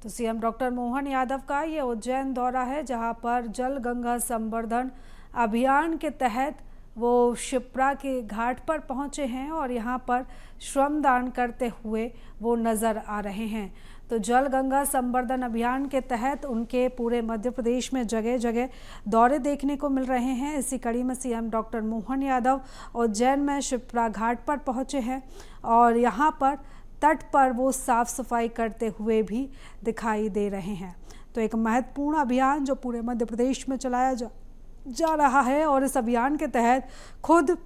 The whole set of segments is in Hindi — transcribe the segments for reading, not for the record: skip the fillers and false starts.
तो सीएम डॉक्टर मोहन यादव का ये उज्जैन दौरा है, जहां पर जल गंगा संवर्धन अभियान के तहत वो शिप्रा के घाट पर पहुंचे हैं और यहां पर श्रमदान करते हुए वो नज़र आ रहे हैं। तो जल गंगा संवर्धन अभियान के तहत उनके पूरे मध्य प्रदेश में जगह जगह दौरे देखने को मिल रहे हैं। इसी कड़ी में सीएम डॉक्टर मोहन यादव उज्जैन में शिप्रा घाट पर पहुंचे हैं और यहां पर तट पर वो साफ सफाई करते हुए भी दिखाई दे रहे हैं। तो एक महत्वपूर्ण अभियान जो पूरे मध्य प्रदेश में चलाया जा रहा है और इस अभियान के तहत खुद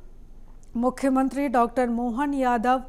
मुख्यमंत्री डॉक्टर मोहन यादव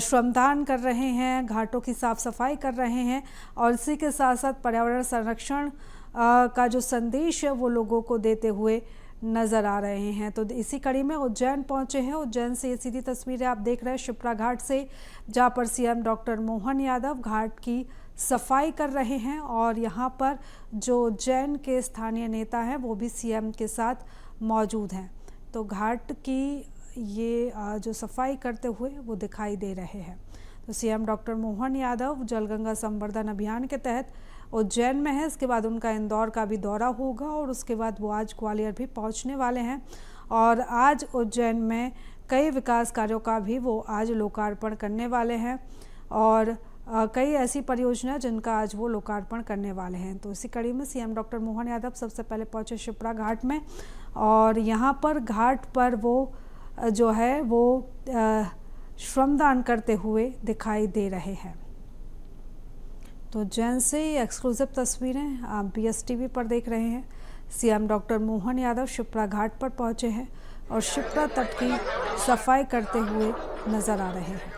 श्रमदान कर रहे हैं, घाटों की साफ सफाई कर रहे हैं और इसी के साथ साथ पर्यावरण संरक्षण का जो संदेश है वो लोगों को देते हुए नज़र आ रहे हैं। तो इसी कड़ी में उज्जैन पहुंचे हैं। उज्जैन से ये सीधी तस्वीरें आप देख रहे हैं शिप्रा घाट से, जहां पर सीएम डॉक्टर मोहन यादव घाट की सफाई कर रहे हैं और यहां पर जो उज्जैन के स्थानीय नेता हैं वो भी सीएम के साथ मौजूद हैं। तो घाट की ये जो सफाई करते हुए वो दिखाई दे रहे हैं। तो सीएम डॉक्टर मोहन यादव जल गंगा संवर्धन अभियान के तहत उज्जैन में है, इसके बाद उनका इंदौर का भी दौरा होगा और उसके बाद वो आज ग्वालियर भी पहुंचने वाले हैं और आज उज्जैन में कई विकास कार्यों का भी वो आज लोकार्पण करने वाले हैं और कई ऐसी परियोजनाएं जिनका आज वो लोकार्पण करने वाले हैं। तो इसी कड़ी में सीएम डॉक्टर मोहन यादव सबसे पहले पहुंचे शिप्रा घाट में और यहाँ पर घाट पर वो जो है वो श्रमदान करते हुए दिखाई दे रहे हैं। तो उज्जैन से एक्सक्लूसिव तस्वीरें आप BSTV पर देख रहे हैं। सीएम डॉक्टर मोहन यादव शिप्रा घाट पर पहुंचे हैं और शिप्रा तट की सफाई करते हुए नजर आ रहे हैं।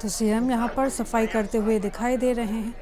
तो सीएम यहाँ पर सफाई करते हुए दिखाई दे रहे हैं।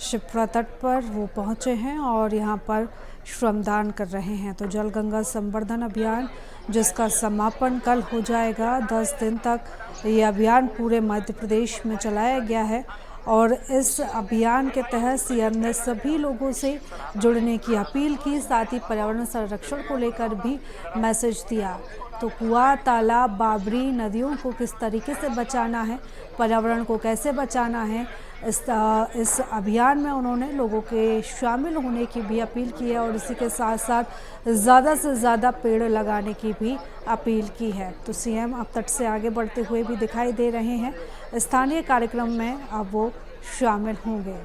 शिप्रा तट पर वो पहुँचे हैं और यहाँ पर श्रमदान कर रहे हैं। तो जल गंगा संवर्धन अभियान जिसका समापन कल हो जाएगा, 10 दिन तक ये अभियान पूरे मध्य प्रदेश में चलाया गया है और इस अभियान के तहत सीएम ने सभी लोगों से जुड़ने की अपील की, साथ ही पर्यावरण संरक्षण को लेकर भी मैसेज दिया। तो कुआं, तालाब, बाबरी नदियों को किस तरीके से बचाना है, पर्यावरण को कैसे बचाना है, इस अभियान में उन्होंने लोगों के शामिल होने की भी अपील की है और इसी के साथ साथ ज़्यादा से ज़्यादा पेड़ लगाने की भी अपील की है। तो सीएम अब तट से आगे बढ़ते हुए भी दिखाई दे रहे हैं। स्थानीय कार्यक्रम में अब वो शामिल होंगे।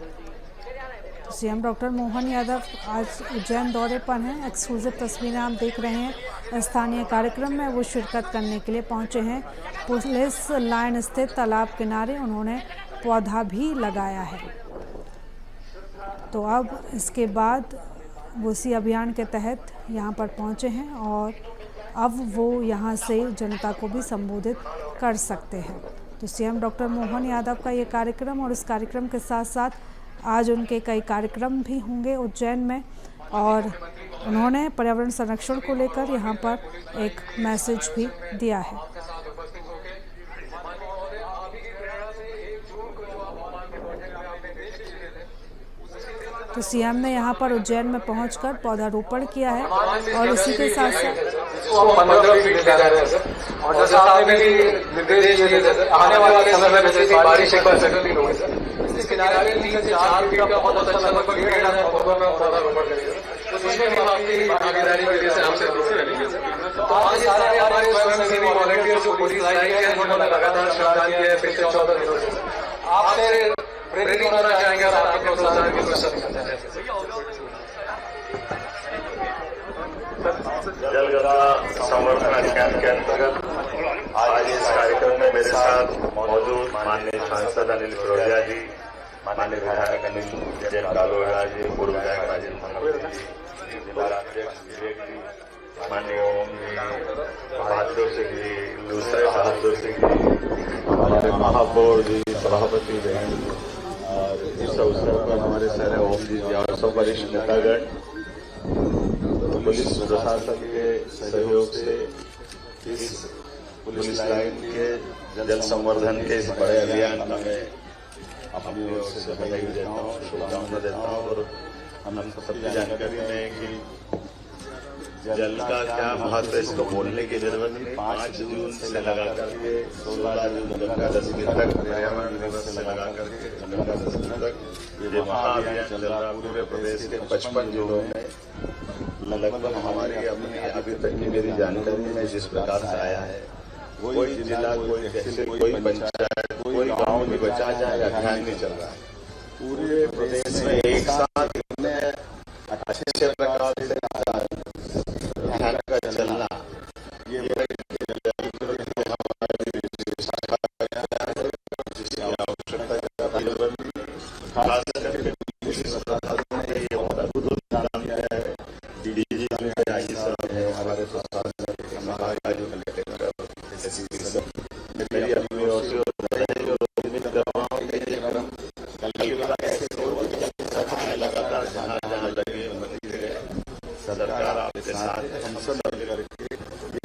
तो सीएम डॉक्टर मोहन यादव आज उज्जैन दौरे पर हैं। एक्सक्लूसिव तस्वीरें आप देख रहे हैं। स्थानीय कार्यक्रम में वो शिरकत करने के लिए पहुंचे हैं। पुलिस लाइन स्थित तालाब किनारे उन्होंने पौधा भी लगाया है। तो अब इसके बाद वो इसी अभियान के तहत यहाँ पर पहुँचे हैं और अब वो यहाँ से जनता को भी संबोधित कर सकते हैं। तो सीएम डॉक्टर मोहन यादव का ये कार्यक्रम और इस कार्यक्रम के साथ साथ आज उनके कई कार्यक्रम भी होंगे उज्जैन में और उन्होंने पर्यावरण संरक्षण को लेकर यहाँ पर एक मैसेज भी दिया है। तो सीएम ने यहाँ पर उज्जैन में पहुंचकर पौधारोपण किया है और इसी के साथ साथ 15 फीट ले जा रहे हैं सर। और जैसे आपने भी निर्देश दिए थे आने वाले समय में जैसे बारिश एक बार सेटल होगी सर, इस किनारे 3 से 4 फीट का बहुत अच्छा लगभग 1,500 पौधों में पौधा रोपण करेंगे। तो उसमें भी आपकी भागीदारी के लिए आपसे रूप रहेंगे सर। तो आज सारे हमारे स्वयंसेवी वॉलंटियर्स जो पुलिस लाइन के उन्होंने लगातार श्रमदान किया है पिछले 14 दिनों से। आपसे प्रेरित होना चाहेंगे और आपके प्रोत्साहन की कोशिश करना चाहेंगे। जलगंगा संवर्धन अभियान के अंतर्गत आज इस कार्यक्रम में मेरे साथ मौजूद माननीय सांसद अनिल फिरोजिया जी, माननीय विधायक अनिल जैन कालोड़ा जी, पूर्व विधायक राजेंद्र मनोहर जी, जिला अध्यक्ष विवेक जी, माननीय ओम जी, बहादुर सिंह जी, दूसरे बहादुर सिंह जी, हमारे महापौर जी, सभापति बहन, और इस अवसर पर हमारे सारे ओम जी और सब वरिष्ठ नेतागण, पुलिस प्रशासन के सहयोग से इस पुलिस लाइन के जल संवर्धन के इस बड़े अभियान का मैं अपनी ओर से बधाई देता हूँ, शुभकामना देता हूँ। और हम सबकी जानकारी में कि जल का क्या महत्व है इसको बोलने की जरूरत नहीं। 5 जून से लगा करके 16 जून गंगा दशमी तक, पर्यावरण दिवस से लगा करके गंगा दशमी तक ये महाअभियान चल रहा है पूरे प्रदेश के 55 जिलों में। लगभग हमारी अपनी अभी तक की मेरी जानकारी में जिस प्रकार से आया है, कोई जिला, कोई तहसील, कोई पंचायत, कोई गांव नहीं बचा जाए अभियान नहीं चल रहा है। पूरे प्रदेश में एक साथ इतने अच्छे प्रकार से अभियान का चलना, ये जिसकी आवश्यकता खास करके हमारे मेरी अपनी ओर से लगातार जहाँ जहाँ लगे सरकार आपके साथ हम सब करके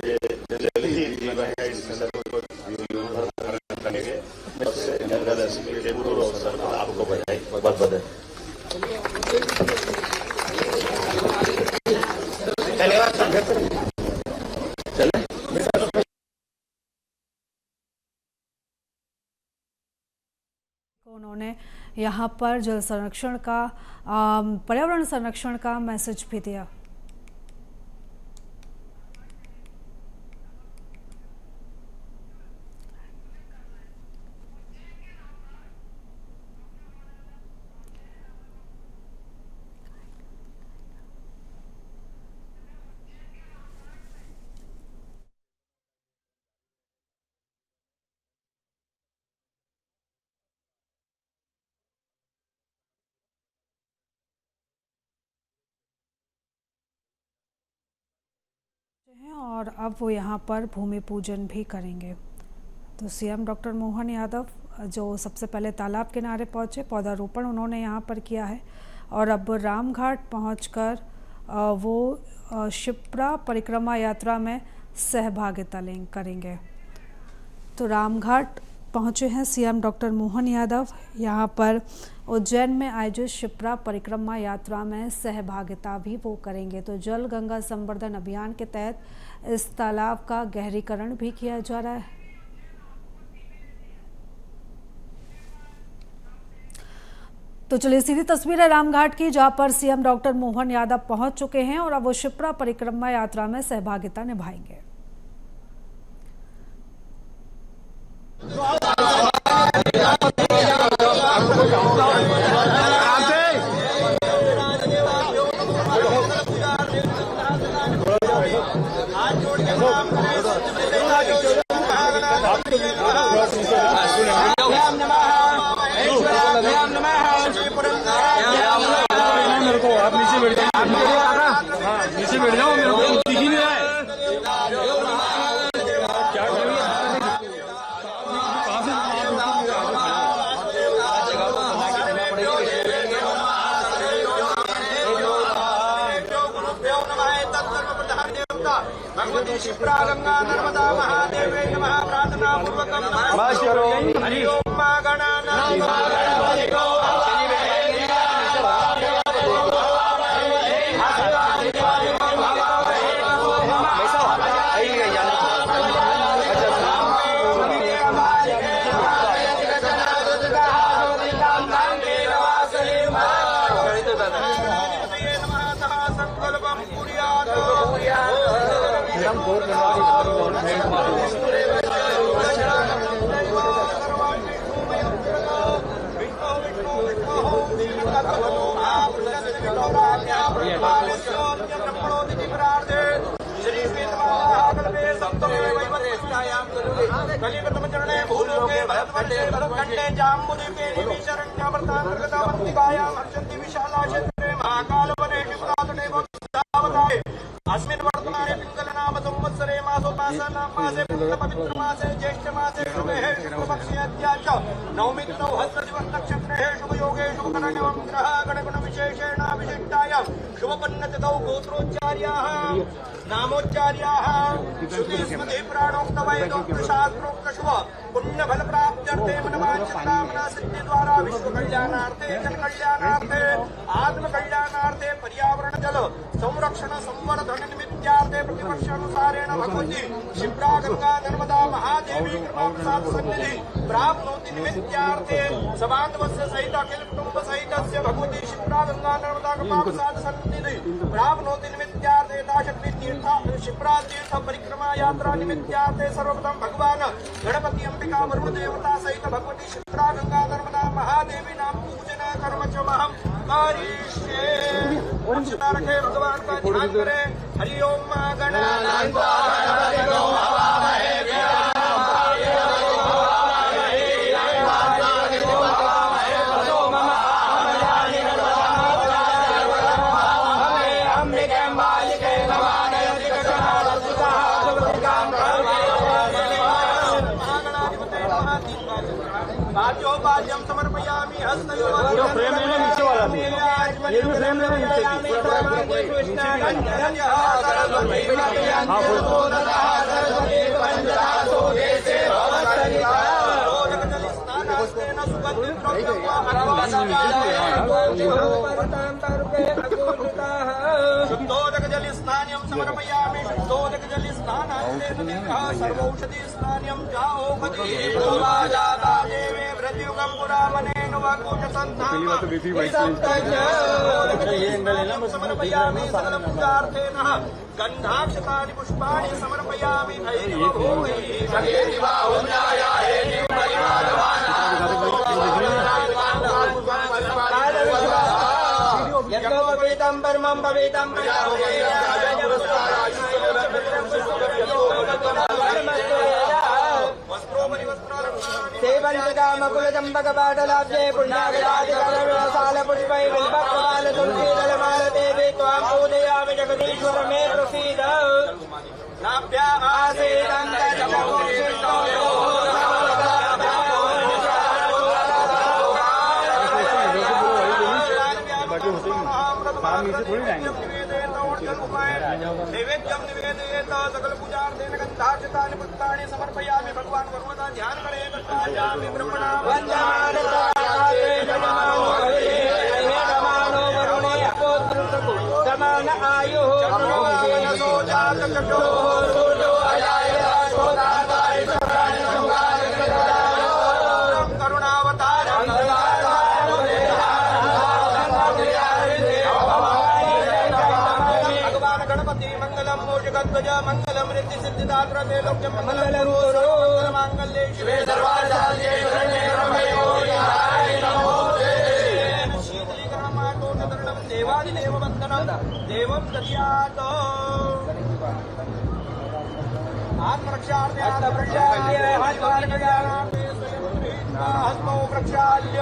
ये जल ही जीवन है, इस सबको जीवन धारण करेंगे। गंगा दशमी के पूर्व अवसर पर आपको बधाई, बहुत बधाई। उन्होंने यहाँ पर जल संरक्षण का, पर्यावरण संरक्षण का मैसेज भी दिया। और अब वो यहाँ पर भूमि पूजन भी करेंगे। तो सीएम डॉक्टर मोहन यादव जो सबसे पहले तालाब किनारे पहुँचे, पौधारोपण उन्होंने यहाँ पर किया है और अब रामघाट पहुँचकर वो शिप्रा परिक्रमा यात्रा में सहभागिता करेंगे। तो रामघाट पहुँचे हैं सीएम डॉक्टर मोहन यादव, यहाँ पर उज्जैन में आयोजित शिप्रा परिक्रमा यात्रा में सहभागिता भी वो करेंगे। तो जल गंगा संवर्धन अभियान के तहत इस तालाब का गहरीकरण भी किया जा रहा है। तो चलिए सीधी तस्वीर है रामघाट की, जहां पर सीएम डॉक्टर मोहन यादव पहुंच चुके हैं और अब वो शिप्रा परिक्रमा यात्रा में सहभागिता निभाएंगे। आप नीचे बैठ जाओ, नीचे बैठ जाओ, मेरे को दिख ही नहीं रहा है। क्या भगवती शिप्रा गंगा नर्मदा महादेवे नमः प्रार्थना पूर्वकम हरि ओम संकल्पम कलिगतम चरणे भूलोके भरतवर्षे जाम्बुदीपे निशरण्यामृतान्तर्गतावर्तिकायां हर्षन्ति विशाला क्षेत्रे महाकालवने शिवरातटे भक्तावतारे अस्मिन् वर्तमाने पिङ्गलनाम संवत्सरे मासोपासनां मासे पवित्रमासे ज्येष्ठमासे शुभे शुक्लपक्षे अद्याच नवमित्तौ हस्तदिवस नक्षत्रे शुभयोगे शुभकरणं ग्रह गणगुणविशेषेण विशिष्टायां शुभपन्नतिथौ गोत्रोच्चार्याः नामोच्चार्याः श्रुति स्मृति प्राणोक्तवैदोक्तशास्त्रोक्त शुभ पुण्यफल प्राप्त्यर्थे मनवांछितामना सिद्धि द्वारा विश्व कल्याणार्थे जन कल्याणार्थे आत्म कल्याणार्थे पर्यावरण जल संरक्षण संवर्धन निमित्तार्थे प्रतिवर्षानुसारेण भगवती शिप्रा गंगा नर्मदा महादेवी कृपा प्रसाद सन्निधि प्राप्नोति निमित्तार्थे सबान्धवस्य सहित अखिल कुटुंब सहितस्य भगवती शिप्रा गंगा नर्मदा कृपा प्रसाद सन्निधि प्राप्नोति निमित्तार्थे दाशक्ति तीर्थ शिप्रा तीर्थ परिक्रमा यात्रा निमित्तार्थे सर्वप्रथम भगवान गणपति अंबिका वरुण देवता सहित भगवती शिप्रा गंगा नर्मदा महादेवी नाम पूजन कर्म च महं करिष्ये। उच्चता रखे भगवान का ध्यान करें। हरि ओम गणानां बाज्यम समर्पयामि हस्तयोः फ्रेम में नीचे वाला ये भी फ्रेम में नीचे कृष्ण गंधर्य सरस्वती हां सरस्वती पंचरासो देशे भवतरिया रोदक जल स्नानास्तेन सुगंधित द्रव्यम् शुद्धोदक जल स्नान्यं समर्पयामि शुद्धोदक जल स्नानास्तेन सर्वौषधि स्नान्यं जाओपति जाता देवे व्रतयुगं पुरामनेन वाकुच संधाम समर्पयामि सकलपूजार्थेन गन्धाक्षतानि पुष्पाणि समर्पयामि धैर्यं भूमि जगेति बाहुल्याय हेति यज्ञोपवीतं परमं पवितं सेवन्तिकामकुलचम्पकपाटलाब्जे पुण्यागरादिकरसालपुष्पै बिल्बप्रमालतुलसीदलमालते त्वां पूजयामि जगदीश्वर मे प्रसीद नैवेद्यं निवेदयेत सकल पूजार्थेन गन्धाक्षतानि पुष्पाणि समर्पयामि। भगवान वरुण का ध्यान करें। गन्धायामि ब्रह्मणा वन्दमानो वरुणे समान आयुः मनसो जातकशो सूर्यो अजायशोदाताय करुणावतारं गणपति मंगलम मोषगध्वज मंगलम रिद्धि सिद्धिदात्र लोक्यम मंगलम मांगल्ये शिवे सर्वाचार्ये शरण्ये त्र्यंबके गौरी नमोस्तुते शीतलीकरणमातोषधरणं देवादिदेव वन्दनं देवं दद्यात् आत्मरक्षार्थे आत्मरक्षार्थे हस्मौ प्रक्षाल्य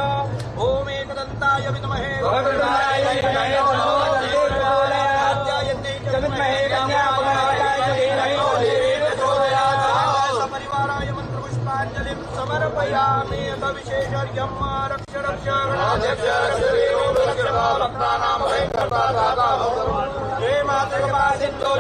ओम एकदन्ताय विद्महे वक्रतुण्डाय धीमहि सपरिवाराय मंत्रपुष्पाञ्जलिं समर्पयामि। अथ विशेषर्घ्यं रक्ष रक्ष गणाध्यक्ष भक्तानां भयङ्करता हे मातृकपासिन्तो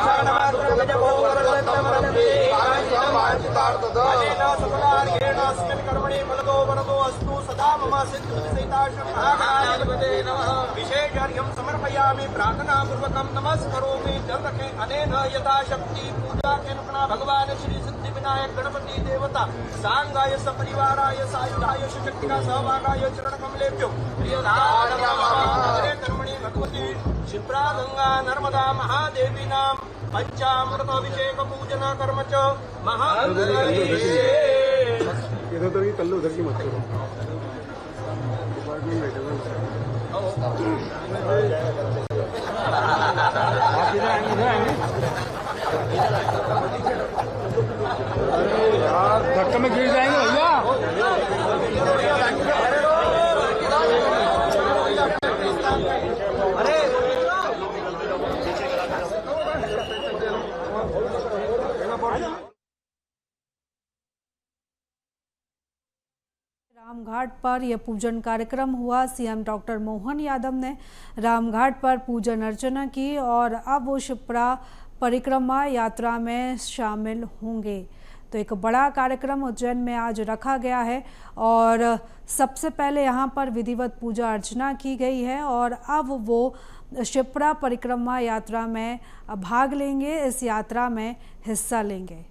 सकलार्घ्येण अस्मिन् कर्मणि फलदो वरदो अस्तु सदा मम सिद्धिसहिताशुभते नमः। विशेषर्घ्यं समर्पयामि प्रार्थनापूर्वकं नमस्करोमि। जल रखे अनेन यथाशक्ति पूजा के नुकना भगवान श्री सिद्धि विनायक गणपति देवता सांगाय सपरिवाराय सायुधाय सुशक्तिका सहभागाय चरण कमलेभ्यो प्रियधारे कर्मणि भगवती शिप्रा गंगा नर्मदा महादेवी नाम पंचामृत अभिषेक पूजन कर्म च महाकरिष्ये। इधर तो ये कल्लू उधर की मत करो। आप इधर आएंगे में गिर जाएंगे भैया। रामघाट पर यह पूजन कार्यक्रम हुआ। सीएम डॉक्टर मोहन यादव ने रामघाट पर पूजन अर्चना की और अब वो शिप्रा परिक्रमा यात्रा में शामिल होंगे। तो एक बड़ा कार्यक्रम उज्जैन में आज रखा गया है और सबसे पहले यहाँ पर विधिवत पूजा अर्चना की गई है और अब वो शिप्रा परिक्रमा यात्रा में भाग लेंगे, इस यात्रा में हिस्सा लेंगे।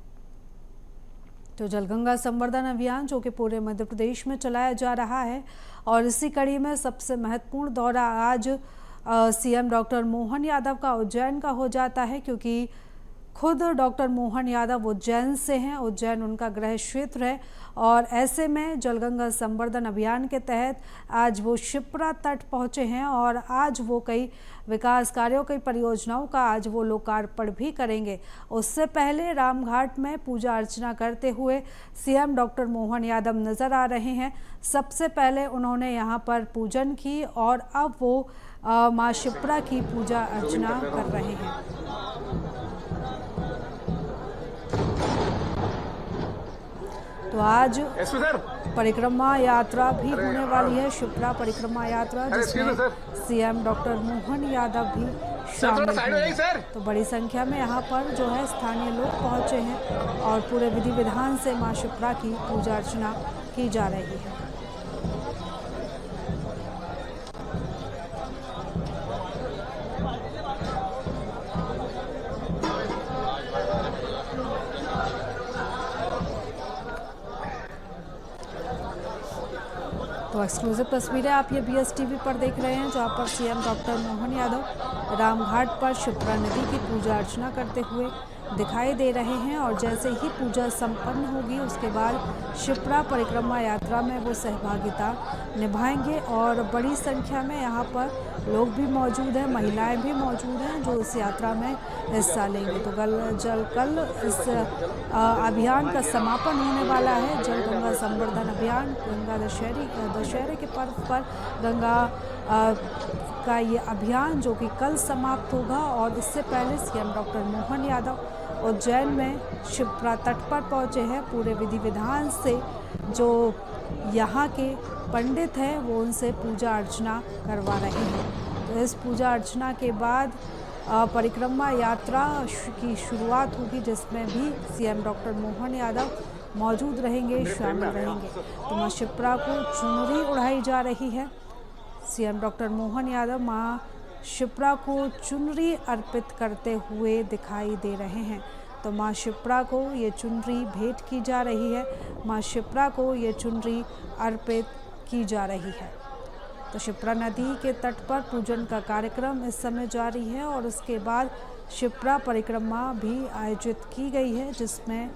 तो जलगंगा संवर्धन अभियान जो कि पूरे मध्य प्रदेश में चलाया जा रहा है और इसी कड़ी में सबसे महत्वपूर्ण दौरा आज सीएम डॉक्टर मोहन यादव का उज्जैन का हो जाता है, क्योंकि खुद डॉक्टर मोहन यादव उज्जैन से हैं, उज्जैन उनका गृह क्षेत्र है और ऐसे में जलगंगा संवर्धन अभियान के तहत आज वो शिप्रा तट पहुंचे हैं और आज वो कई विकास कार्यों, कई परियोजनाओं का आज वो लोकार्पण भी करेंगे। उससे पहले रामघाट में पूजा अर्चना करते हुए सीएम डॉक्टर मोहन यादव नजर आ रहे हैं। सबसे पहले उन्होंने यहाँ पर पूजन की और अब वो माँ शिप्रा की पूजा अर्चना कर रहे हैं। तो आज परिक्रमा यात्रा भी होने वाली है, शिप्रा परिक्रमा यात्रा, जिसमें सीएम डॉक्टर मोहन यादव भी शामिल हैं। तो बड़ी संख्या में यहाँ पर जो है स्थानीय लोग पहुँचे हैं और पूरे विधि विधान से मां शिप्रा की पूजा अर्चना की जा रही है। तो एक्सक्लूसिव तस्वीरें आप ये BSTV पर देख रहे हैं, जहाँ पर सीएम डॉक्टर मोहन यादव रामघाट पर शिप्रा नदी की पूजा अर्चना करते हुए दिखाई दे रहे हैं और जैसे ही पूजा संपन्न होगी उसके बाद शिप्रा परिक्रमा यात्रा में वो सहभागिता निभाएंगे और बड़ी संख्या में यहाँ पर लोग भी मौजूद हैं, महिलाएं भी मौजूद हैं जो इस यात्रा में हिस्सा लेंगे। तो कल इस अभियान का समापन होने वाला है। जलगंगा संवर्धन अभियान गंगा दशहरे के पर्व पर गंगा का ये अभियान जो कि कल समाप्त होगा और इससे पहले सीएम डॉक्टर मोहन यादव उज्जैन में शिप्रा तट पर पहुंचे हैं। पूरे विधि विधान से जो यहाँ के पंडित हैं वो उनसे पूजा अर्चना करवा रहे हैं। तो इस पूजा अर्चना के बाद परिक्रमा यात्रा की शुरुआत होगी, जिसमें भी सीएम डॉक्टर मोहन यादव मौजूद रहेंगे, शामिल रहेंगे। तो मां शिप्रा को चुनरी उड़ाई जा रही है। सीएम डॉक्टर मोहन यादव मां शिप्रा को चुनरी अर्पित करते हुए दिखाई दे रहे हैं। तो मां शिप्रा को ये चुनरी भेंट की जा रही है, मां शिप्रा को ये चुनरी अर्पित की जा रही है। तो शिप्रा नदी के तट पर पूजन का कार्यक्रम इस समय जारी है और उसके बाद शिप्रा परिक्रमा भी आयोजित की गई है, जिसमें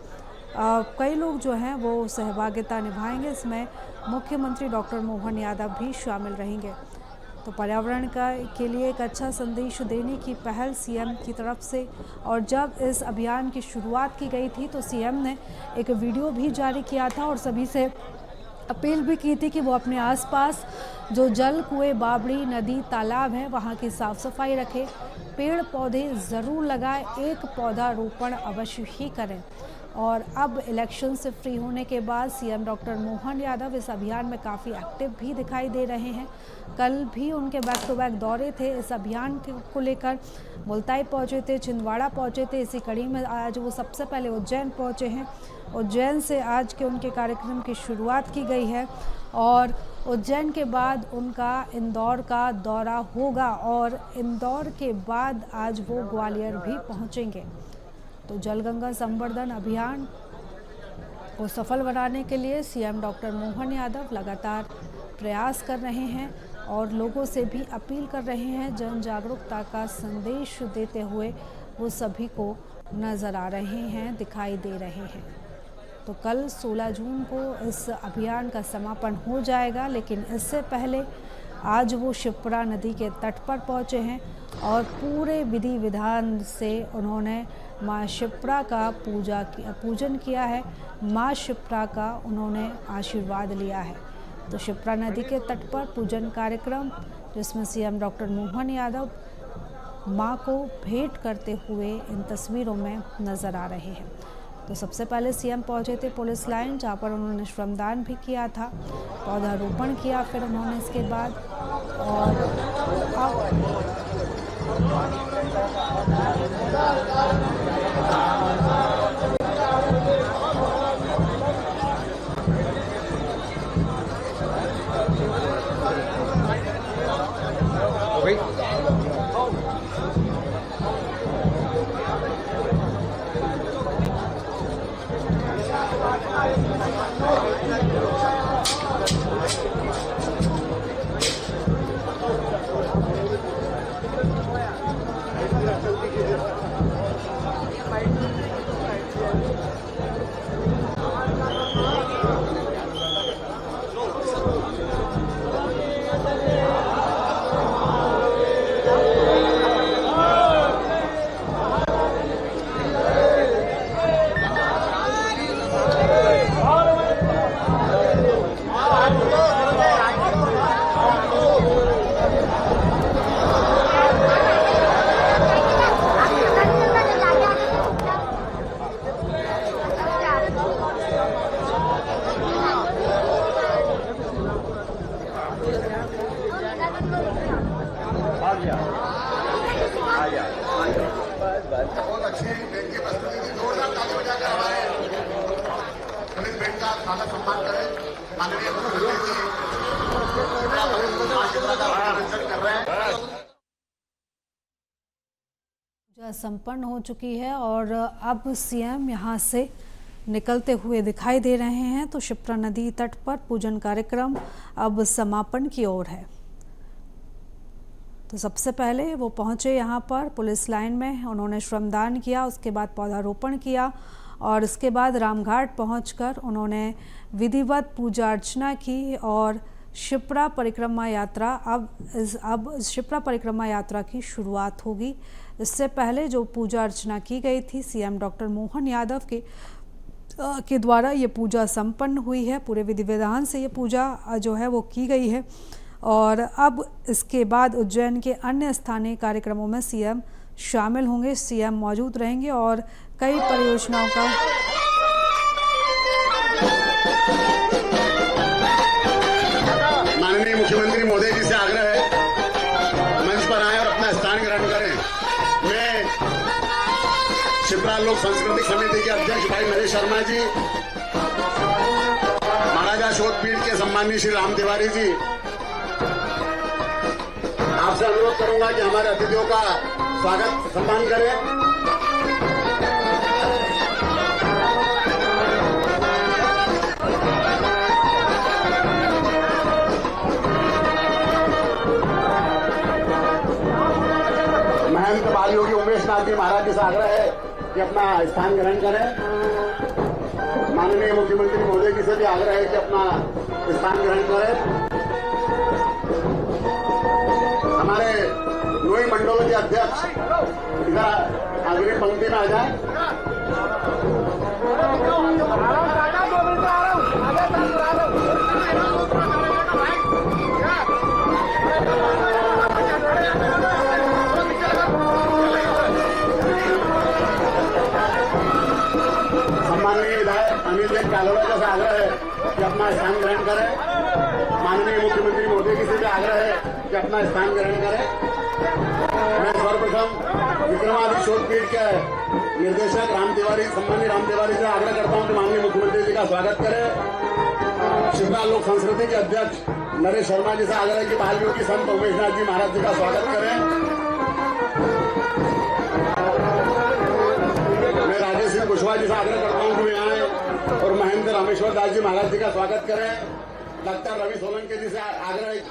कई लोग जो हैं वो सहभागिता निभाएंगे। इसमें मुख्यमंत्री डॉक्टर मोहन यादव भी शामिल रहेंगे। तो पर्यावरण के लिए एक अच्छा संदेश देने की पहल सीएम की तरफ से, और जब इस अभियान की शुरुआत की गई थी तो सीएम ने एक वीडियो भी जारी किया था और सभी से अपील भी की थी कि वो अपने आसपास जो जल, कुएं, बावड़ी, नदी, तालाब है वहाँ की साफ़ सफाई रखें, पेड़ पौधे ज़रूर लगाएं, एक पौधा रोपण अवश्य ही करें। और अब इलेक्शन से फ्री होने के बाद सीएम डॉक्टर मोहन यादव इस अभियान में काफ़ी एक्टिव भी दिखाई दे रहे हैं। कल भी उनके बैक टू बैक दौरे थे इस अभियान को लेकर। मुल्ताई पहुंचे थे, छिंदवाड़ा पहुंचे थे। इसी कड़ी में आज वो सबसे पहले उज्जैन पहुंचे हैं। उज्जैन से आज के उनके कार्यक्रम की शुरुआत की गई है और उज्जैन के बाद उनका इंदौर का दौरा होगा और इंदौर के बाद आज वो ग्वालियर भी पहुँचेंगे। तो जलगंगा संवर्धन अभियान को सफल बनाने के लिए सीएम डॉक्टर मोहन यादव लगातार प्रयास कर रहे हैं और लोगों से भी अपील कर रहे हैं। जन जागरूकता का संदेश देते हुए वो सभी को नज़र आ रहे हैं, दिखाई दे रहे हैं। तो कल 16 जून को इस अभियान का समापन हो जाएगा, लेकिन इससे पहले आज वो शिप्रा नदी के तट पर पहुंचे हैं और पूरे विधि विधान से उन्होंने माँ शिप्रा का पूजन किया है। माँ शिप्रा का उन्होंने आशीर्वाद लिया है। तो शिप्रा नदी के तट पर पूजन कार्यक्रम, जिसमें सीएम डॉक्टर मोहन यादव मां को भेंट करते हुए इन तस्वीरों में नजर आ रहे हैं। तो सबसे पहले सीएम पहुंचे थे पुलिस लाइन, जहां पर उन्होंने श्रमदान भी किया था, पौधारोपण किया फिर उन्होंने इसके बाद। और बहुत अच्छी बैंक की प्रस्तुति थी। जोरदार ताली बजाकर हमारे पुलिस बैंक का स्वागत सम्मान करें। माननीय मुख्यमंत्री जी कर रहे हैं। पूजा संपन्न हो चुकी है और अब सीएम यहां से निकलते हुए दिखाई दे रहे हैं। तो शिप्रा नदी तट पर पूजन कार्यक्रम अब समापन की ओर है। तो सबसे पहले वो पहुंचे यहाँ पर पुलिस लाइन में, उन्होंने श्रमदान किया, उसके बाद पौधारोपण किया और इसके बाद रामघाट पहुंचकर उन्होंने विधिवत पूजा अर्चना की। और शिप्रा परिक्रमा यात्रा अब शिप्रा परिक्रमा यात्रा की शुरुआत होगी। इससे पहले जो पूजा अर्चना की गई थी सीएम डॉक्टर मोहन यादव के द्वारा ये पूजा संपन्न हुई है। पूरे विधि विधान से ये पूजा जो है वो की गई है। और अब इसके बाद उज्जैन के अन्य स्थानीय कार्यक्रमों में सीएम शामिल होंगे, सीएम मौजूद रहेंगे और कई परियोजनाओं का माननीय मुख्यमंत्री महोदय जी से आग्रह है मंच पर आए और अपना स्थान ग्रहण करें। मैं शिप्रा लोक सांस्कृतिक समिति के अध्यक्ष भाई नरेश शर्मा जी, महाराजा शोध पीठ के सम्माननीय श्री राम तिवारी जी, आपसे अनुरोध करूंगा कि हमारे अतिथियों का स्वागत सम्मान करें। महंत बाल योगी उमेश नाथ जी महाराज जी से आग्रह है कि अपना स्थान ग्रहण करें। माननीय मुख्यमंत्री महोदय जी से भी आग्रह है कि अपना स्थान ग्रहण करें। हमारे नोई मंडलों के अध्यक्ष इधर अग्रिम पंक्ति में आ जाए। सम्माननीय विधायक अनिल जैन कालोरा का आग्रह है कि अपना स्थान ग्रहण करें। माननीय मुख्यमंत्री मोदी जी से भी आग्रह है कि अपना स्थान ग्रहण करें। मैं सर्वप्रथम विक्रमादित्य शोध पीठ के निर्देशक राम तिवारी, सम्मानीय राम तिवारी से आग्रह करता हूं कि माननीय मुख्यमंत्री जी का स्वागत करें। शिप्रा लोक संस्कृति के अध्यक्ष नरेश शर्मा जी से आग्रह है कि बाल योगी संत उमेश नाथ जी महाराज जी का स्वागत करें। मैं राजेश सिंह कुशवाहा जी से आग्रह करता हूं कि वे आए और महेंद्र रामेश्वर दास जी महाराज जी का स्वागत करें। डॉक्टर रवि सोलंकी जी से आग्रह है,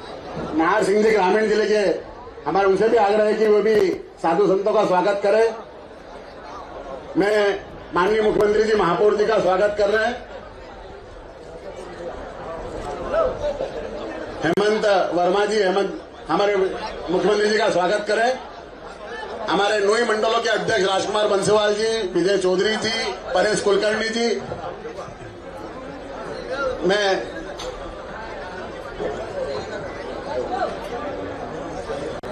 नाहर सिंह जी ग्रामीण जिले के हमारे, उनसे भी आग्रह है कि वो भी साधु संतों का स्वागत करें। मैं माननीय मुख्यमंत्री जी महापौर जी का स्वागत कर रहे हैं। हेमंत वर्मा जी, हेमंत हमारे मुख्यमंत्री जी का स्वागत करें। हमारे नोई मंडलों के अध्यक्ष राजकुमार बंसीवाल जी, विजय चौधरी जी, परेश कुलकर्णी जी, मैं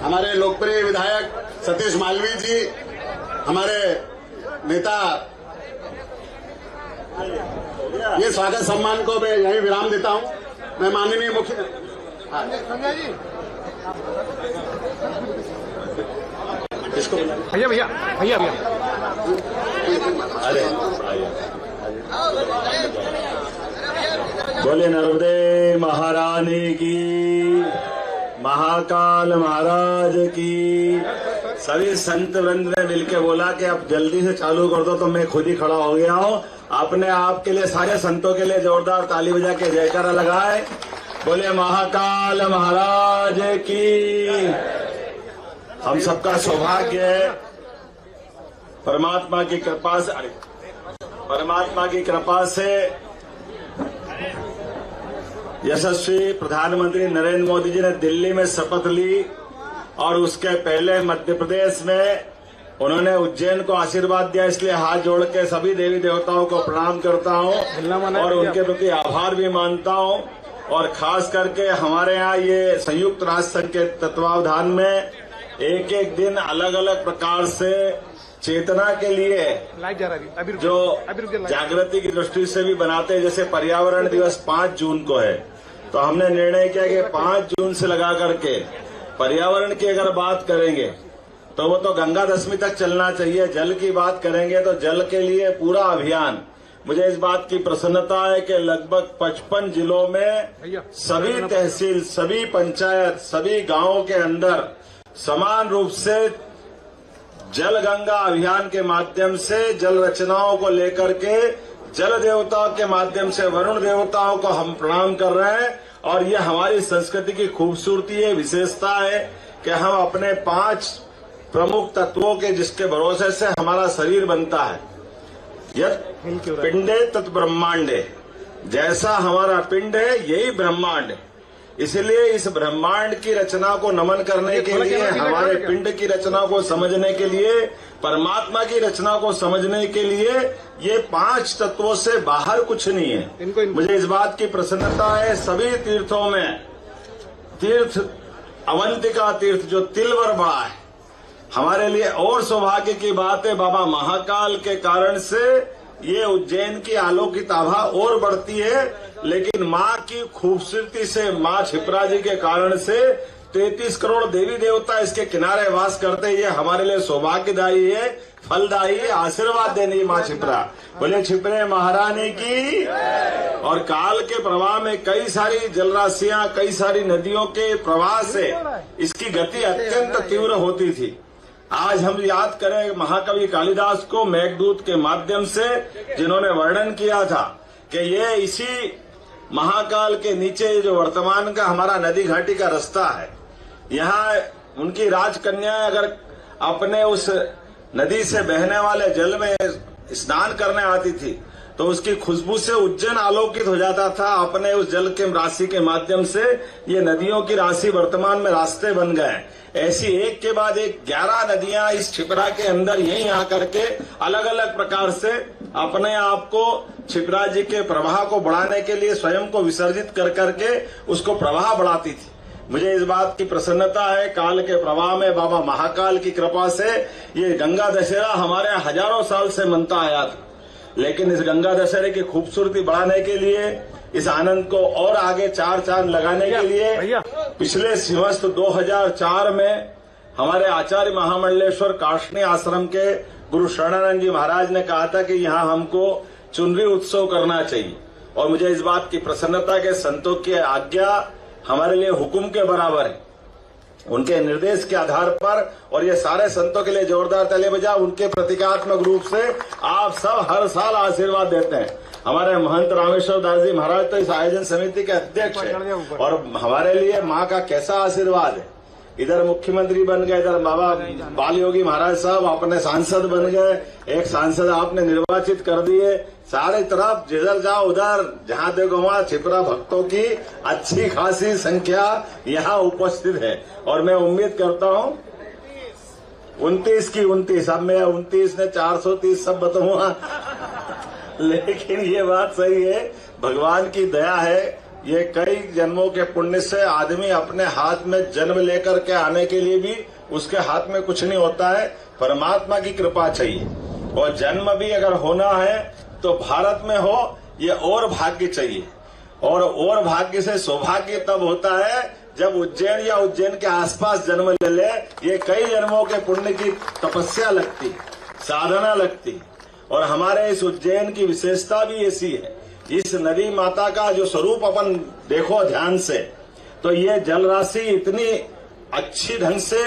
हमारे लोकप्रिय विधायक सतीश मालवीय जी, हमारे नेता, ये स्वागत सम्मान को मैं यही विराम देता हूं। मैं माननीय मुख्य इसको भैया भैया भैया भैया अरे बोले नर्मदे महारानी की, महाकाल महाराज की। सभी संत वृंद ने मिलकर बोला कि अब जल्दी से चालू कर दो, तो मैं खुद ही खड़ा हो गया हूँ। आपने आपके लिए, सारे संतों के लिए जोरदार ताली बजा के जयकारा लगाए। बोले महाकाल महाराज की। हम सबका सौभाग्य है परमात्मा की कृपा से यशस्वी प्रधानमंत्री नरेंद्र मोदी जी ने दिल्ली में शपथ ली और उसके पहले मध्य प्रदेश में उन्होंने उज्जैन को आशीर्वाद दिया। इसलिए हाथ जोड़ के सभी देवी देवताओं को प्रणाम करता हूं और उनके प्रति आभार भी मानता हूं। और खास करके हमारे यहाँ ये संयुक्त राष्ट्र संघ के तत्वावधान में एक एक दिन अलग अलग प्रकार से चेतना के लिए जो जागृति की दृष्टि से भी बनाते हैं। जैसे पर्यावरण दिवस 5 जून को है, तो हमने निर्णय किया कि 5 जून से लगा करके पर्यावरण की अगर बात करेंगे तो वो तो गंगा दशमी तक चलना चाहिए। जल की बात करेंगे तो जल के लिए पूरा अभियान। मुझे इस बात की प्रसन्नता है कि लगभग 55 जिलों में सभी तहसील, सभी पंचायत, सभी गांवों के अंदर समान रूप से जल गंगा अभियान के माध्यम से जल रचनाओं को लेकर के जल देवताओं के माध्यम से वरुण देवताओं को हम प्रणाम कर रहे हैं। और ये हमारी संस्कृति की खूबसूरती है, विशेषता है कि हम अपने 5 प्रमुख तत्वों के जिसके भरोसे से हमारा शरीर बनता है। यत् पिंडे तत् ब्रह्मांडे, जैसा हमारा पिंड है यही ब्रह्मांड है। इसलिए इस ब्रह्मांड की रचना को नमन करने के लिए, हमारे पिंड की रचना को समझने के लिए, परमात्मा की रचना को समझने के लिए ये 5 तत्वों से बाहर कुछ नहीं है। मुझे इस बात की प्रसन्नता है सभी तीर्थों में, तीर्थ अवंतिका तीर्थ जो तिलवर बड़ा है, हमारे लिए और सौभाग्य की बात है। बाबा महाकाल के कारण से ये उज्जैन की आलोकित आभा और बढ़ती है। लेकिन माँ की खूबसूरती से, माँ क्षिप्रा जी के कारण से 33 करोड़ देवी देवता इसके किनारे वास करते। ये हमारे लिए सौभाग्यदायी है, फलदायी है, आशीर्वाद देनी माँ क्षिप्रा। बोले क्षिप्रे महारानी की। और काल के प्रवाह में कई सारी जलराशियां, कई सारी नदियों के प्रवाह से इसकी गति अत्यंत तीव्र होती थी। आज हम याद करें महाकवि कालिदास को मेघदूत के माध्यम से, जिन्होंने वर्णन किया था कि ये इसी महाकाल के नीचे जो वर्तमान का हमारा नदी घाटी का रास्ता है, यहाँ उनकी राजकन्या अगर अपने उस नदी से बहने वाले जल में स्नान करने आती थी तो उसकी खुशबू से उज्जैन आलोकित हो जाता था। अपने उस जल के राशि के माध्यम से ये नदियों की राशि वर्तमान में रास्ते बन गए। ऐसी एक के बाद एक 11 नदियां इस क्षिप्रा के अंदर यहीं आकर के अलग अलग प्रकार से अपने आप को क्षिप्रा जी के प्रवाह को बढ़ाने के लिए स्वयं को विसर्जित कर करके उसको प्रवाह बढ़ाती थी। मुझे इस बात की प्रसन्नता है, काल के प्रवाह में बाबा महाकाल की कृपा से ये गंगा दशहरा हमारे यहाँ हजारों साल से मनता आया था। लेकिन इस गंगा दशहरे की खूबसूरती बढ़ाने के लिए, इस आनंद को और आगे 4 चांद लगाने के लिए पिछले सिंहस्थ 2004 में हमारे आचार्य महामंडलेश्वर काष्णी आश्रम के गुरु शरणानंद जी महाराज ने कहा था कि यहाँ हमको चुनरी उत्सव करना चाहिए। और मुझे इस बात की प्रसन्नता के संतों की आज्ञा हमारे लिए हुक्म के बराबर है। उनके निर्देश के आधार पर, और ये सारे संतों के लिए जोरदार ताली बजा, उनके प्रतीकात्मक रूप से आप सब हर साल आशीर्वाद देते हैं। हमारे महंत रामेश्वर दास जी महाराज तो इस आयोजन समिति के अध्यक्ष हैं और हमारे लिए माँ का कैसा आशीर्वाद है। इधर मुख्यमंत्री बन गए, इधर बाबा बाल योगी महाराज साहब अपने सांसद बन गए, एक सांसद आपने निर्वाचित कर दिए। सारे तरफ जिधर जाओ उधर जहां देखो वहां क्षिप्रा भक्तों की अच्छी खासी संख्या यहाँ उपस्थित है। और मैं उम्मीद करता हूँ 29 की 29, अब मैं 29 ने 430 सब बताऊंगा। लेकिन ये बात सही है, भगवान की दया है। ये कई जन्मों के पुण्य से आदमी अपने हाथ में जन्म लेकर के आने के लिए भी उसके हाथ में कुछ नहीं होता है, परमात्मा की कृपा चाहिए। और जन्म भी अगर होना है तो भारत में हो, ये और भाग्य चाहिए। और भाग्य से सौभाग्य तब होता है जब उज्जैन या उज्जैन के आसपास जन्म ले ले। ये कई जन्मों के पुण्य की तपस्या लगती, साधना लगती। और हमारे इस उज्जैन की विशेषता भी ऐसी है, इस नदी माता का जो स्वरूप अपन देखो ध्यान से, तो ये जल राशि इतनी अच्छी ढंग से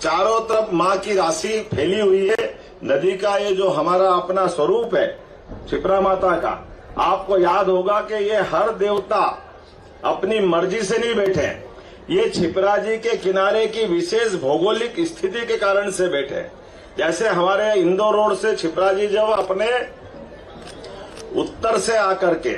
चारों तरफ माँ की राशि फैली हुई है। नदी का ये जो हमारा अपना स्वरूप है क्षिप्रा माता का, आपको याद होगा कि ये हर देवता अपनी मर्जी से नहीं बैठे, ये क्षिप्रा जी के किनारे की विशेष भौगोलिक स्थिति के कारण से बैठे। जैसे हमारे इंदौर रोड से क्षिप्रा जी जब अपने उत्तर से आकर के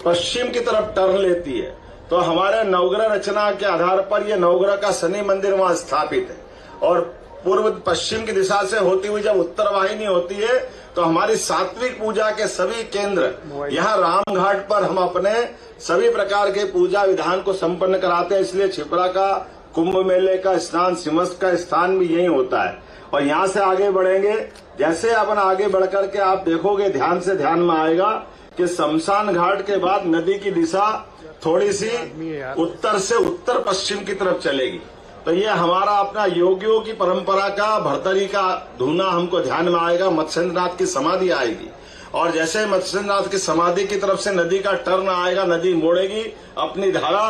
पश्चिम की तरफ टर्न लेती है, तो हमारे नवग्रह रचना के आधार पर यह नवग्रह का शनि मंदिर वहां स्थापित है। और पूर्व पश्चिम की दिशा से होती हुई जब उत्तर वाहिनी होती है, तो हमारी सात्विक पूजा के सभी केंद्र यहाँ रामघाट पर हम अपने सभी प्रकार के पूजा विधान को संपन्न कराते हैं। इसलिए क्षिप्रा का कुंभ मेले का स्नान, सिमस्त का स्थान भी यही होता है। और यहाँ से आगे बढ़ेंगे, जैसे अपन आगे बढ़कर के आप देखोगे, ध्यान से ध्यान में आएगा कि शमशान घाट के बाद नदी की दिशा थोड़ी सी उत्तर से उत्तर पश्चिम की तरफ चलेगी। तो ये हमारा अपना योगियों की परंपरा का भरतरी का धूना हमको ध्यान में आएगा। मत्स्येंद्रनाथ की समाधि आएगी, और जैसे मत्स्येंद्रनाथ की समाधि की तरफ से नदी का टर्न आएगा, नदी मोड़ेगी अपनी धारा,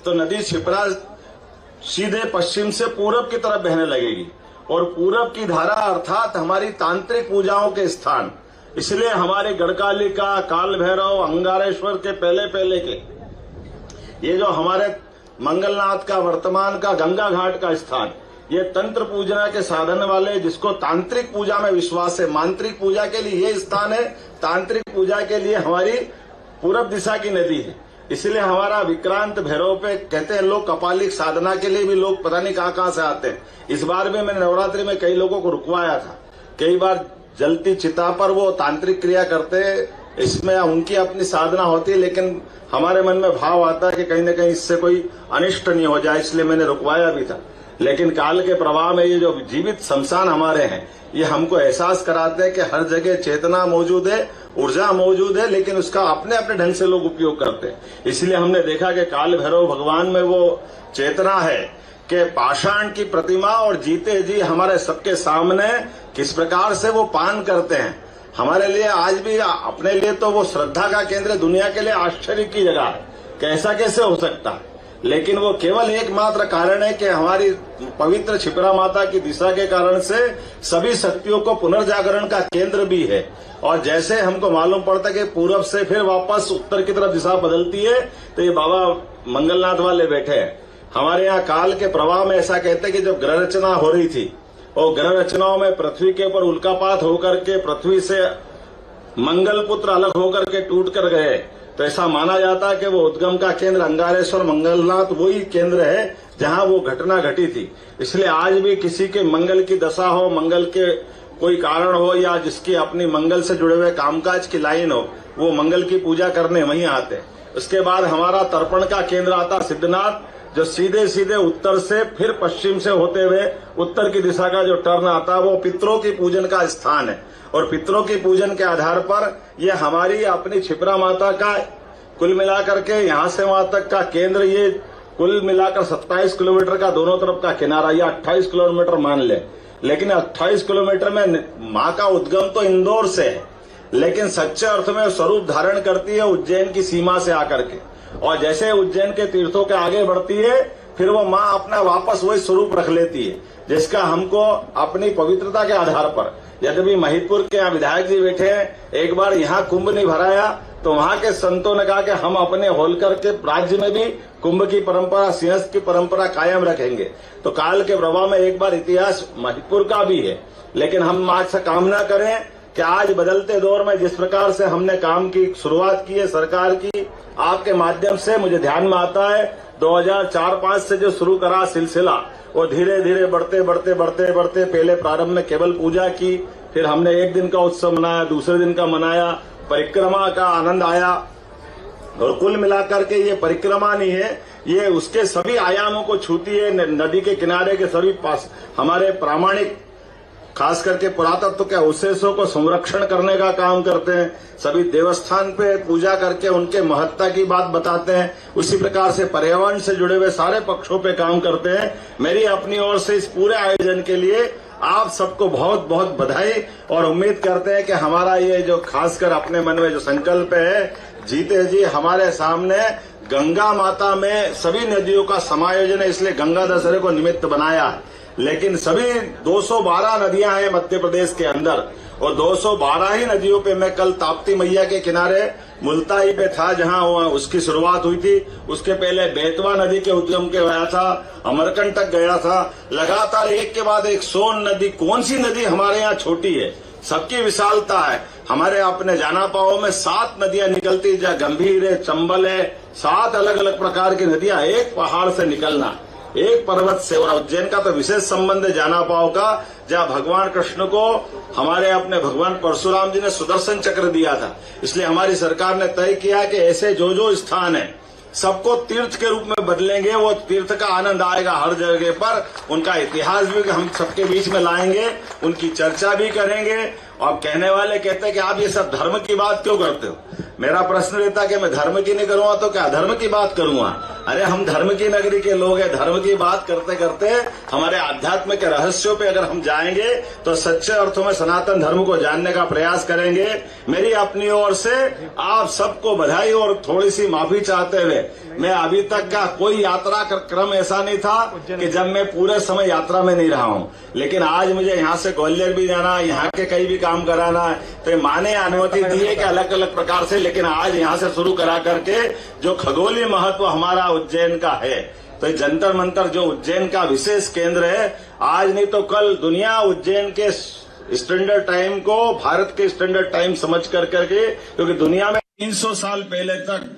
तो नदी क्षिप्रा सीधे पश्चिम से पूरब की तरफ बहने लगेगी। और पूरब की धारा अर्थात हमारी तांत्रिक पूजाओं के स्थान, इसलिए हमारे गढ़कालिका, काल भैरव, अंगारेश्वर के पहले के ये जो हमारे मंगलनाथ का वर्तमान का गंगा घाट का स्थान, ये तंत्र पूजना के साधन वाले, जिसको तांत्रिक पूजा में विश्वास है, मांत्रिक पूजा के लिए ये स्थान है, तांत्रिक पूजा के लिए हमारी पूरब दिशा की नदी है। इसलिए हमारा विक्रांत भैरव पे कहते हैं लोग, कपालिक साधना के लिए भी लोग पता नहीं कहाँ से आते हैं। इस बार भी मैंने नवरात्रि में कई लोगों को रुकवाया था। कई बार जलती चिता पर वो तांत्रिक क्रिया करते, इसमें उनकी अपनी साधना होती है, लेकिन हमारे मन में भाव आता है कि कहीं न कहीं इससे कोई अनिष्ट नहीं हो जाए, इसलिए मैंने रुकवाया भी था। लेकिन काल के प्रवाह में ये जो जीवित शमशान हमारे हैं, ये हमको एहसास कराते हैं कि हर जगह चेतना मौजूद है, ऊर्जा मौजूद है, लेकिन उसका अपने अपने ढंग से लोग उपयोग करते हैं। इसलिए हमने देखा कि काल भैरव भगवान में वो चेतना है कि पाषाण की प्रतिमा और जीते जी हमारे सबके सामने किस प्रकार से वो पान करते हैं। हमारे लिए आज भी, अपने लिए तो वो श्रद्धा का केंद्र, दुनिया के लिए आश्चर्य की जगह है कि ऐसा कैसे हो सकता है। लेकिन वो केवल एकमात्र कारण है कि हमारी पवित्र क्षिप्रा माता की दिशा के कारण से सभी शक्तियों को पुनर्जागरण का केंद्र भी है। और जैसे हमको मालूम पड़ता है कि पूरब से फिर वापस उत्तर की तरफ दिशा बदलती है, तो ये बाबा मंगलनाथ वाले बैठे हैं। हमारे यहाँ काल के प्रवाह में ऐसा कहते हैं कि जब ग्रह रचना हो रही थी, और ग्रह रचनाओं में पृथ्वी के ऊपर उल्कापात होकर के पृथ्वी से मंगल पुत्र अलग होकर के टूट कर गए, तो ऐसा माना जाता है कि वो उद्गम का केंद्र अंगारेश्वर मंगलनाथ वही केंद्र है जहां वो घटना घटी थी। इसलिए आज भी किसी के मंगल की दशा हो, मंगल के कोई कारण हो, या जिसकी अपनी मंगल से जुड़े हुए कामकाज की लाइन हो, वो मंगल की पूजा करने वहीं आते। उसके बाद हमारा तर्पण का केंद्र आता सिद्धनाथ, जो सीधे सीधे उत्तर से फिर पश्चिम से होते हुए उत्तर की दिशा का जो टर्न आता है, वो पितरों की पूजन का स्थान है। और पितरों की पूजन के आधार पर ये हमारी अपनी क्षिप्रा माता का कुल मिलाकर के यहाँ से वहां तक का केंद्र, ये कुल मिलाकर 27 किलोमीटर का दोनों तरफ का किनारा, या 28 किलोमीटर मान ले। लेकिन 28 किलोमीटर में माँ का उद्गम तो इंदौर से है, लेकिन सच्चे अर्थ में स्वरूप धारण करती है उज्जैन की सीमा से आकर के। और जैसे उज्जैन के तीर्थों के आगे बढ़ती है, फिर वो माँ अपना वापस वही स्वरूप रख लेती है, जिसका हमको अपनी पवित्रता के आधार पर, यद्यपि महिदपुर के यहाँ विधायक जी बैठे हैं, एक बार यहाँ कुंभ नहीं भराया तो वहां के संतों ने कहा कि हम अपने होलकर के राज्य में भी कुंभ की परंपरा, सिंहस्थ की परंपरा कायम रखेंगे। तो काल के प्रवाह में एक बार इतिहास महिदपुर का भी है। लेकिन हम आज से कामना करें कि आज बदलते दौर में जिस प्रकार से हमने काम की शुरुआत की है सरकार की, आपके माध्यम से मुझे ध्यान में आता है 2004-5 से जो शुरू करा सिलसिला, वो धीरे धीरे बढ़ते पहले प्रारंभ में केवल पूजा की, फिर हमने एक दिन का उत्सव मनाया, दूसरे दिन का मनाया, परिक्रमा का आनंद आया। और कुल मिलाकर के ये परिक्रमा नहीं है, ये उसके सभी आयामों को छूती है। नदी के किनारे के सभी पास हमारे प्रामाणिक खास करके पुरातत्व के अवशेषों को संरक्षण करने का काम करते हैं। सभी देवस्थान पे पूजा करके उनके महत्ता की बात बताते हैं। उसी प्रकार से पर्यावरण से जुड़े हुए सारे पक्षों पे काम करते हैं। मेरी अपनी ओर से इस पूरे आयोजन के लिए आप सबको बहुत बहुत बधाई और उम्मीद करते हैं कि हमारा ये जो खासकर अपने मन में जो संकल्प है, जीते जी हमारे सामने गंगा माता में सभी नदियों का समायोजन है, इसलिए गंगा दशहरे को निमित्त बनाया है। लेकिन सभी 212 नदियां हैं मध्य प्रदेश के अंदर, और 212 ही नदियों पे मैं कल ताप्ती मैया के किनारे मुल्ताई पे था, जहां उसकी शुरुआत हुई थी। उसके पहले बेतवा नदी के उद्गम के गया था, अमरकंटक गया था। लगातार एक के बाद एक सोन नदी, कौन सी नदी हमारे यहाँ छोटी है, सबकी विशालता है। हमारे अपने जानापाओ में 7 नदियां निकलती, जहाँ गंभीर है, चंबल है, 7 अलग अलग प्रकार की नदियां एक पहाड़ से निकलना, एक पर्वत से। और उज्जैन का तो विशेष संबंध है जानापाओ का, जहाँ भगवान कृष्ण को हमारे अपने भगवान परशुराम जी ने सुदर्शन चक्र दिया था। इसलिए हमारी सरकार ने तय किया कि ऐसे जो स्थान है सबको तीर्थ के रूप में बदलेंगे। वो तीर्थ का आनंद आएगा हर जगह पर। उनका इतिहास भी हम सबके बीच में लाएंगे, उनकी चर्चा भी करेंगे। और कहने वाले कहते हैं कि आप ये सब धर्म की बात क्यों करते हो। मेरा प्रश्न रहता है कि मैं धर्म की नहीं करूंगा तो क्या अधर्म की बात करूंगा। अरे हम धर्म की नगरी के लोग हैं। धर्म की बात करते करते हमारे आध्यात्म के रहस्यों पे अगर हम जाएंगे तो सच्चे अर्थों में सनातन धर्म को जानने का प्रयास करेंगे। मेरी अपनी ओर से आप सबको बधाई और थोड़ी सी माफी चाहते हुए, मैं अभी तक का कोई यात्रा का क्रम ऐसा नहीं था कि जब मैं पूरे समय यात्रा में नहीं रहा हूं। लेकिन आज मुझे यहाँ से ग्वालियर भी जाना, यहाँ के कई भी काम कराना है, तो माँ ने अनुमति दी है कि अलग अलग प्रकार से। लेकिन आज यहाँ से शुरू करा करके जो खगोलीय महत्व हमारा उज्जैन का है, तो जंतर मंतर जो उज्जैन का विशेष केंद्र है, आज नहीं तो कल दुनिया उज्जैन के स्टैंडर्ड टाइम को भारत के स्टैंडर्ड टाइम समझ कर करके, क्योंकि दुनिया में 300 साल पहले तक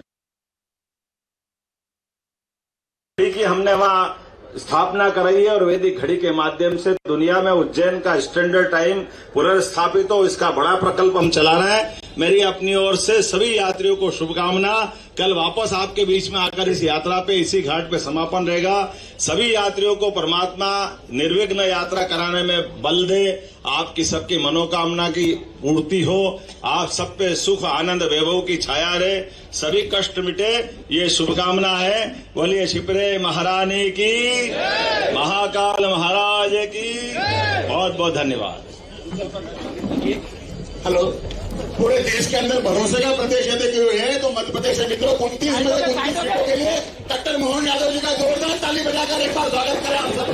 की हमने वहां स्थापना कराई है और वैदिक घड़ी के माध्यम से दुनिया में उज्जैन का स्टैंडर्ड टाइम पुनर्स्थापित हो, इसका बड़ा प्रकल्प हम चलाना है। मेरी अपनी ओर से सभी यात्रियों को शुभकामना। कल वापस आपके बीच में आकर इस यात्रा पे, इसी घाट पे समापन रहेगा। सभी यात्रियों को परमात्मा निर्विघ्न यात्रा कराने में बल दे, आपकी सबकी मनोकामना की पूर्ति हो, आप सब पे सुख आनंद वैभव की छाया रहे, सभी कष्ट मिटे, ये शुभकामना है। बोलिए शिप्रे महारानी की, महाकाल महाराज की बहुत बहुत धन्यवाद। हेलो, पूरे देश के अंदर भरोसे का प्रदेश यदि कोई है तो मध्य प्रदेश है। मित्रों, 29 में से 29 सीटों के लिए डॉक्टर मोहन यादव जी का जोरदार ताली बजाकर एक बार स्वागत करें आप सब।